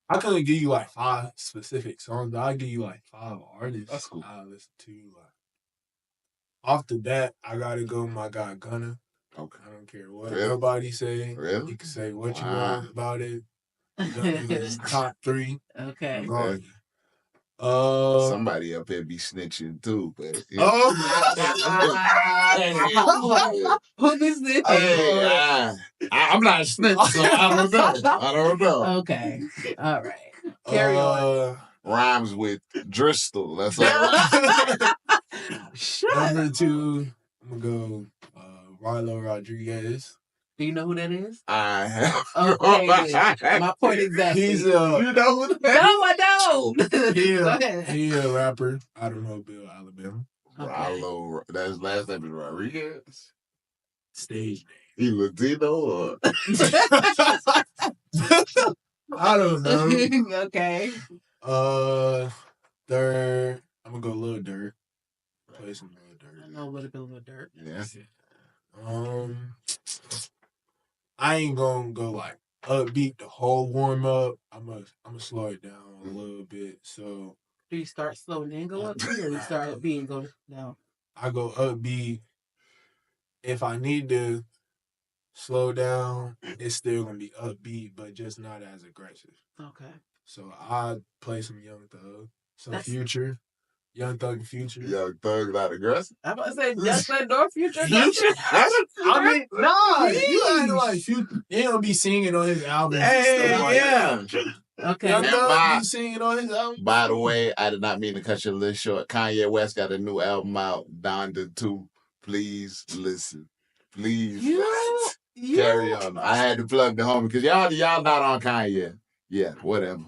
Speaker 5: I couldn't give you like 5 specific songs, but I'll give you like 5 artists.
Speaker 1: That's cool.
Speaker 5: I listen to like off the bat, I gotta go with my guy Gunna.
Speaker 1: Okay.
Speaker 5: I don't care what nobody say.
Speaker 1: Really?
Speaker 5: You can say what you want about it. It's top 3.
Speaker 2: Okay.
Speaker 1: Somebody up here be snitching too, but
Speaker 2: who be snitching?
Speaker 1: I'm not a snitch, so I don't know.
Speaker 2: Okay, all right. Carry on.
Speaker 1: Rhymes with Dristal. That's all.
Speaker 5: Number 2, I'm gonna go Rilo Rodriguez.
Speaker 2: Do you know who that is?
Speaker 1: I have.
Speaker 2: Okay, my point exactly.
Speaker 5: He's
Speaker 1: You know who that is?
Speaker 2: No, I don't. Go ahead.
Speaker 5: He a rapper out of Mobile, Alabama.
Speaker 1: Rollo. That's last name is Rodriguez.
Speaker 5: Stage
Speaker 1: He Latino or?
Speaker 5: I don't know.
Speaker 2: Okay.
Speaker 5: Third, I'm gonna go Lil Durk. Play some Lil Durk.
Speaker 2: I know a little bit of Lil Durk.
Speaker 1: Yeah.
Speaker 5: I ain't gonna go like upbeat the whole warm up. I'm gonna slow it down a little bit. So
Speaker 2: Do you start slow and then go upbeat, or you start upbeat and go down?
Speaker 5: I go upbeat. If I need to slow down, it's still gonna be upbeat, but just not as aggressive.
Speaker 2: Okay.
Speaker 5: So I play some Young Thug, some
Speaker 2: That's-
Speaker 5: Future, Young Thug and Future.
Speaker 1: Young Thug not aggressive.
Speaker 2: I'm about to say just that door Future.
Speaker 1: Future?
Speaker 5: I mean, nah, you ain't like Future. He don't be singing on his album.
Speaker 1: Yeah.
Speaker 2: Okay.
Speaker 5: Young
Speaker 1: And
Speaker 5: Thug be singing on his album.
Speaker 1: By the way, I did not mean to cut your list short. Kanye West got a new album out, Donda 2. Please listen. Please. Carry on. I had to plug the homie because y'all not on Kanye. Yeah, whatever.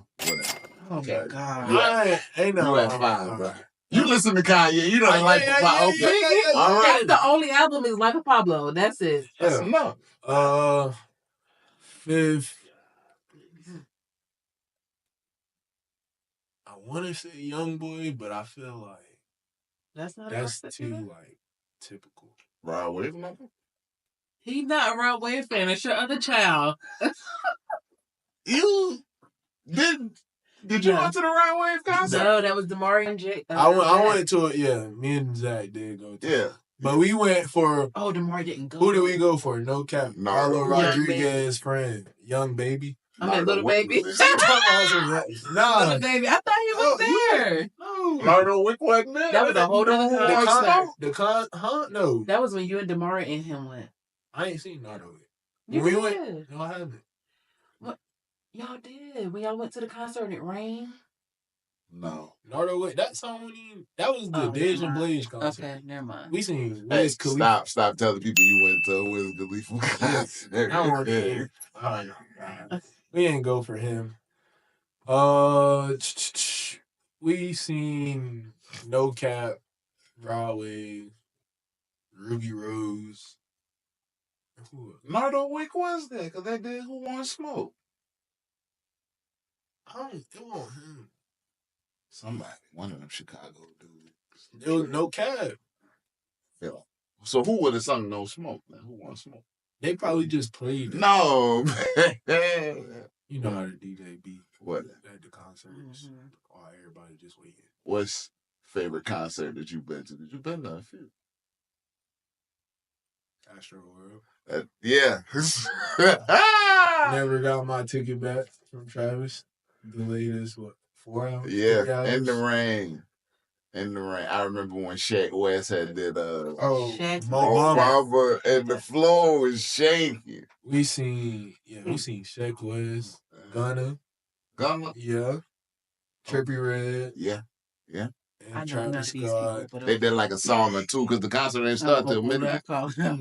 Speaker 2: Oh my God.
Speaker 5: Ain't no.
Speaker 1: You at 5, bro. You listen to Kanye. You don't like Pablo. All right.
Speaker 2: That's the only album is Like a Pablo. That's it.
Speaker 1: That's enough.
Speaker 5: Fifth. I want to say Young Boy, but I feel like
Speaker 2: That's not
Speaker 5: that's
Speaker 2: a
Speaker 5: too like typical.
Speaker 1: Rod Wave number?
Speaker 2: He's not a Rod Wave fan. It's your other child.
Speaker 1: You did you go to the Rod Wave concert?
Speaker 2: No, that was Damari and Jake.
Speaker 5: I went to it. Yeah, me and Zach did go to it. But we went for.
Speaker 2: Oh, Damari didn't go.
Speaker 5: Who did we go for? No cap.
Speaker 1: Nardo.
Speaker 5: Marlo Rodriguez' friend, Young Baby.
Speaker 2: I mean, Little Baby.
Speaker 5: Nah,
Speaker 2: Little Baby. I thought he was there.
Speaker 5: no.
Speaker 1: Nardo Wick wasn't there.
Speaker 2: That was a whole other concert.
Speaker 5: No.
Speaker 2: That was when you and Damari and him went.
Speaker 5: I ain't seen Nardo.
Speaker 2: You
Speaker 5: we
Speaker 2: did.
Speaker 5: went. No, I haven't.
Speaker 2: What? Y'all did. When y'all went to the concert and it rained.
Speaker 1: No.
Speaker 5: Nardo went. That song that was the Dej and Blaze concert.
Speaker 2: Okay, never mind.
Speaker 5: We seen
Speaker 1: Hey,
Speaker 5: Wiz Khalifa.
Speaker 1: stop telling people you went to Wiz Khalifa concert.
Speaker 5: I weren't there. We ain't go for him. We seen No Cap, Rod Wave, Ruby Rose.
Speaker 1: Nardo Wick was there because they did Who Wants Smoke.
Speaker 5: It wasn't him.
Speaker 1: Somebody, one of them Chicago dudes.
Speaker 5: It was No Cap.
Speaker 1: Yeah. So who would have sung No Smoke? Man? Who Wants Smoke?
Speaker 5: They probably just played it.
Speaker 1: No.
Speaker 5: You know how the DJ be.
Speaker 1: What?
Speaker 5: At the concerts. Or everybody just waiting.
Speaker 1: What's favorite concert that you've been to? Did you been to a few?
Speaker 5: Astro World.
Speaker 1: Yeah.
Speaker 5: Never got my ticket back from Travis. Delayed us, 4 hours?
Speaker 1: Yeah, in the rain. I remember when Shaq West had did Mama, and the floor was shaking.
Speaker 5: We seen Shaq West, Gunna. Yeah. Trippie Redd.
Speaker 1: Yeah.
Speaker 5: And Travis Scott.
Speaker 1: They did like a song or two because the concert didn't start till midnight.
Speaker 5: Yeah.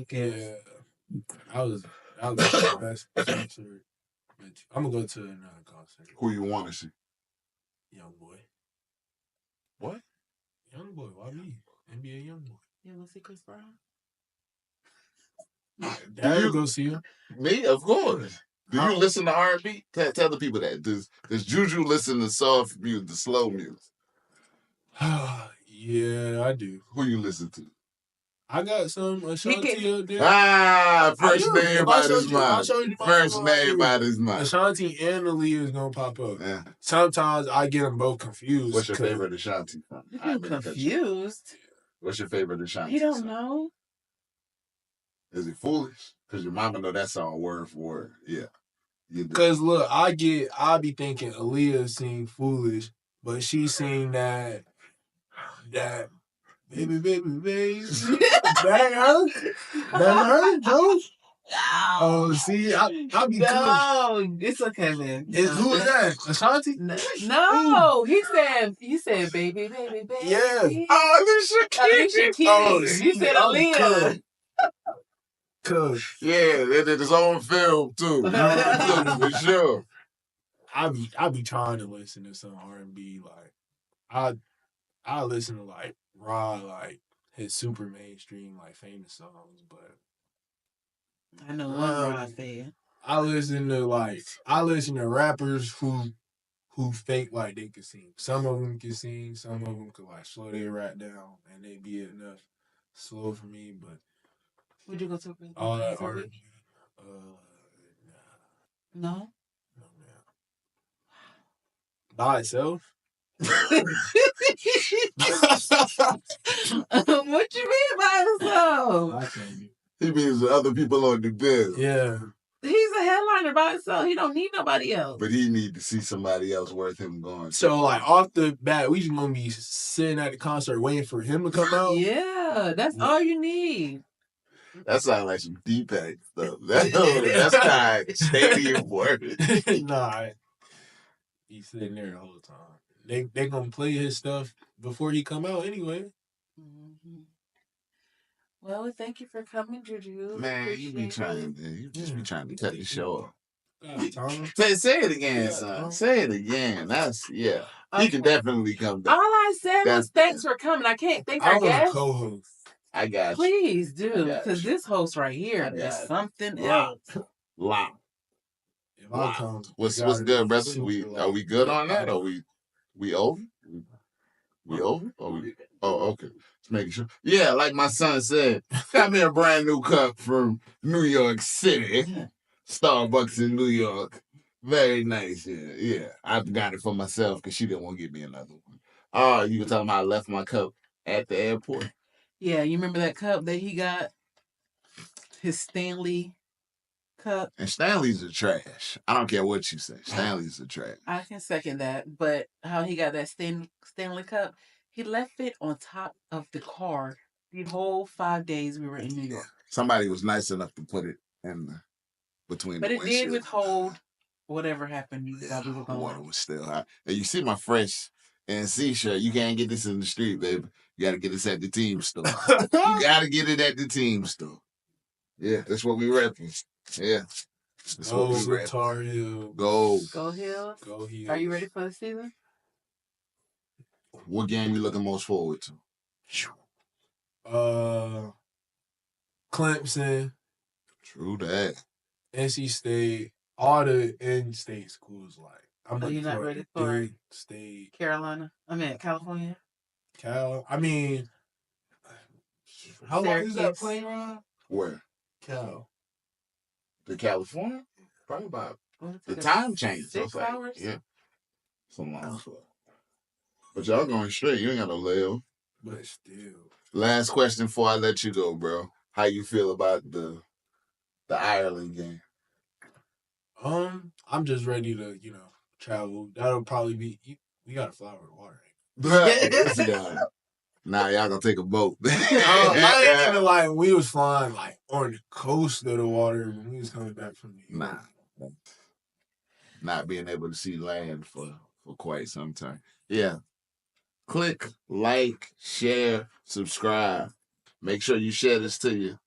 Speaker 5: That was the best concert. I'm gonna go to another concert.
Speaker 1: Who you want to see?
Speaker 5: Young Boy.
Speaker 1: What?
Speaker 5: Young Boy, why me? NBA Young Boy.
Speaker 2: You want to see Chris Brown?
Speaker 5: Dad, go see him.
Speaker 1: Me, of course. Do you listen to R&B? Tell the people that. Does Juju listen to soft music, the slow music?
Speaker 5: Yeah, I do.
Speaker 1: Who you listen to?
Speaker 5: I got some Ashanti up there.
Speaker 1: First name out his mouth. First name out his mouth.
Speaker 5: Ashanti and Aaliyah is gonna pop up.
Speaker 1: Yeah.
Speaker 5: Sometimes I get them both confused.
Speaker 1: What's your favorite Ashanti?
Speaker 2: I'm confused.
Speaker 1: What's your favorite Ashanti?
Speaker 2: You don't know?
Speaker 1: Is it Foolish? Because your mama know that song word for word. Yeah.
Speaker 5: Because look, I be thinking Aaliyah sing Foolish, but she sing that baby. That hurt, Joe. Oh, see, I be
Speaker 2: No, it's okay, man.
Speaker 5: Who is that? Ashanti?
Speaker 2: No, he said, baby.
Speaker 5: Yeah.
Speaker 1: Oh, Alicia Keys.
Speaker 2: Oh, you said Aaliyah.
Speaker 5: Cause
Speaker 1: Yeah, they did his own film too. For sure.
Speaker 5: I be trying to listen to some R&B. Like I listen to like Raw, like his super mainstream, like famous songs, but
Speaker 2: I know one Rod fan.
Speaker 5: I listen to rappers who fake like they can sing. Some of them can sing, some of them could like slow their rap down, and they be enough slow for me. But
Speaker 2: Would you go to a
Speaker 5: all that
Speaker 2: concert?
Speaker 5: R&B,
Speaker 2: No.
Speaker 5: no man. By itself.
Speaker 2: What you mean by himself?
Speaker 5: I can't be.
Speaker 1: He means other people on the bill.
Speaker 5: Yeah.
Speaker 2: He's a headliner by himself. He don't need nobody else.
Speaker 1: But he need to see somebody else worth him going.
Speaker 5: So like off the bat, we just gonna be sitting at the concert waiting for him to come out.
Speaker 2: Yeah, that's all you need.
Speaker 1: That sounds like some D-Pack stuff. That's kind of stadium work.
Speaker 5: Nah, he's sitting there the whole time. They gonna play his stuff before he come out anyway.
Speaker 2: Mm-hmm. Well, thank you for coming, Juju.
Speaker 1: Man, you be trying, man. You just be trying to cut the show off.
Speaker 5: Say
Speaker 1: Say it again, son. Say it again. That's He can definitely come back.
Speaker 2: All I said was thanks for coming. I can't thank our guest.
Speaker 5: Co-host.
Speaker 1: I got you.
Speaker 2: Please do, because this host right here is something else.
Speaker 1: Loud.
Speaker 5: Wow.
Speaker 1: What's good, brother? Are we good on that? Are we over? We over? Okay. Just making sure. Yeah, like my son said, got me a brand new cup from New York City. Starbucks in New York. Very nice. Yeah. I got it for myself because she didn't want to give me another one. Oh, you were talking about I left my cup at the airport?
Speaker 2: Yeah, you remember that cup that he got? His Stanley cup.
Speaker 1: And Stanley's a trash. I don't care what you say. Stanley's a trash.
Speaker 2: I can second that. But how he got that Stanley cup, he left it on top of the car the whole 5 days we were in New York.
Speaker 1: Somebody was nice enough to put it in between
Speaker 2: but
Speaker 1: the
Speaker 2: it did withhold whatever happened while we were gone.
Speaker 1: Water was still hot. And you see my fresh NC shirt. You can't get this in the street, baby. You got to get this at the team store. You got to get it at the team store. Yeah, that's what we repping. Yeah. That's what we repping.
Speaker 5: Tar Heel.
Speaker 1: Go.
Speaker 2: Go Hills.
Speaker 5: Go Hills.
Speaker 2: Are you ready for the season?
Speaker 1: What game you looking most forward to?
Speaker 5: Clemson.
Speaker 1: True that.
Speaker 5: NC State. All the in-state schools.
Speaker 2: You're not ready for
Speaker 5: State.
Speaker 2: California?
Speaker 5: Cal. I mean, how long is that plane ride?
Speaker 1: Where?
Speaker 5: Cal.
Speaker 1: To California? Probably about the time change.
Speaker 2: 6 hours?
Speaker 1: Yeah. Some long shot. But y'all going straight. You ain't got no layover.
Speaker 5: But still.
Speaker 1: Last question before I let you go, bro. How you feel about the Ireland game?
Speaker 5: I'm just ready to, travel. That'll probably be. We got to fly over the water.
Speaker 1: Nah, y'all gonna take a boat.
Speaker 5: I didn't even when we was flying on the coast of the water when we was coming back from New York.
Speaker 1: Nah. Not being able to see land for quite some time. Yeah. Click, like, share, subscribe. Make sure you share this to you.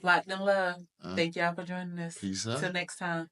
Speaker 2: Loc'd N Love. Thank y'all for joining us.
Speaker 1: Peace out.
Speaker 2: Till next time.